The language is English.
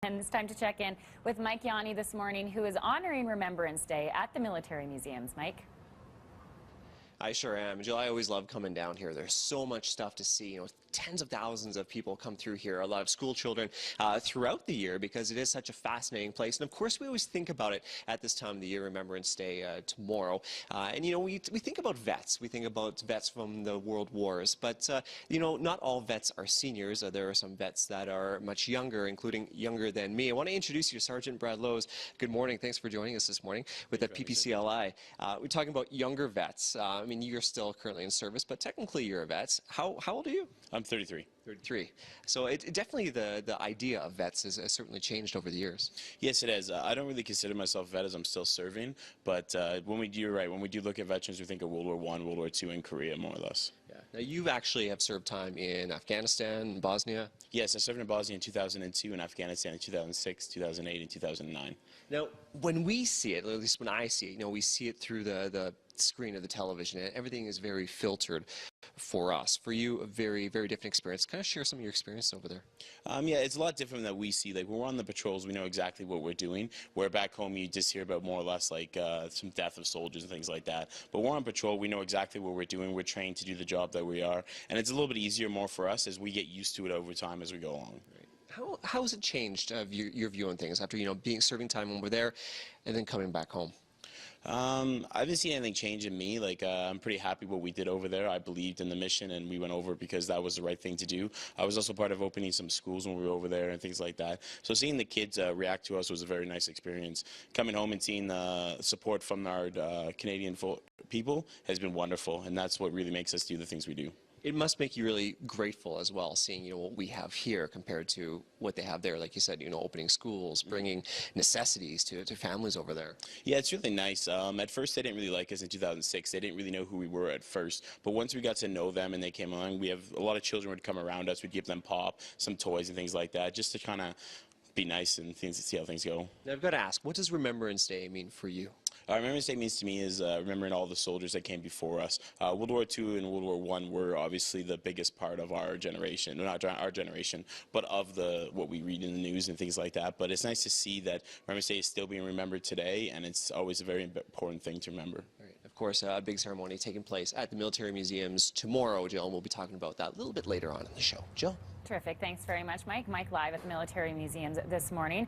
And it's time to check in with Mike Yawney this morning, who is honoring Remembrance Day at the military museums. Mike? I sure am, Jill. I always love coming down here. There's so much stuff to see. Tens of thousands of people come through here, a lot of school children throughout the year, because it is such a fascinating place. And of course, we always think about it at this time of the year, Remembrance Day tomorrow. We think about vets. We think about vets from the world wars. But, not all vets are seniors. There are some vets that are much younger, including younger than me. I want to introduce you to Sergeant Brad Lowe's. Good morning. Thanks for joining us this morning with the PPCLI. We're talking about younger vets. You're still currently in service, but technically you're a vet. How old are you? I'm 33. 33. So it definitely the idea of vets has certainly changed over the years. Yes, it has. I don't really consider myself a vet as I'm still serving, but you're right, when we do look at veterans, we think of World War I, World War II, and Korea, more or less. Yeah. Now, you actually have served time in Afghanistan, Bosnia? Yes, I served in Bosnia in 2002, and Afghanistan in 2006, 2008, and 2009. Now, when we see it, at least when I see it, we see it through the screen of the television, and everything is very filtered for us. For you, a very, very different experience. Kind of share some of your experience over there. Yeah, it's a lot different than we see. Like, when we're on the patrols, we know exactly what we're doing. Where back home, you just hear about more or less like some death of soldiers and things like that. But we're on patrol, we know exactly what we're doing. We're trained to do the job that we are. And it's a little bit easier more for us as we get used to it over time as we go along. Right. How has it changed your view on things after, serving time over there and then coming back home? I haven't seen anything change in me. I'm pretty happy what we did over there. I believed in the mission, and we went over because that was the right thing to do. I was also part of opening some schools when we were over there and things like that. So seeing the kids react to us was a very nice experience. Coming home and seeing the support from our Canadian people has been wonderful, and that's what really makes us do the things we do. It must make you really grateful as well, seeing what we have here compared to what they have there. Like you said, opening schools, bringing necessities to families over there. Yeah, it's really nice. At first, they didn't really like us in 2006. They didn't really know who we were at first. But once we got to know them and they came along, we have a lot of children would come around us. We'd give them pop, some toys and things like that, just to kind of be nice and see how things go. Now, I've got to ask, what does Remembrance Day mean for you? Remembrance Day means to me is remembering all the soldiers that came before us. World War II and World War I were obviously the biggest part of our generation, not our generation, but of what we read in the news and things like that. But it's nice to see that Remembrance Day is still being remembered today, and it's always a very important thing to remember. Right. Of course, a big ceremony taking place at the military museums tomorrow, Jill, and we'll be talking about that a little bit later on in the show. Jill? Terrific. Thanks very much, Mike. Mike live at the military museums this morning.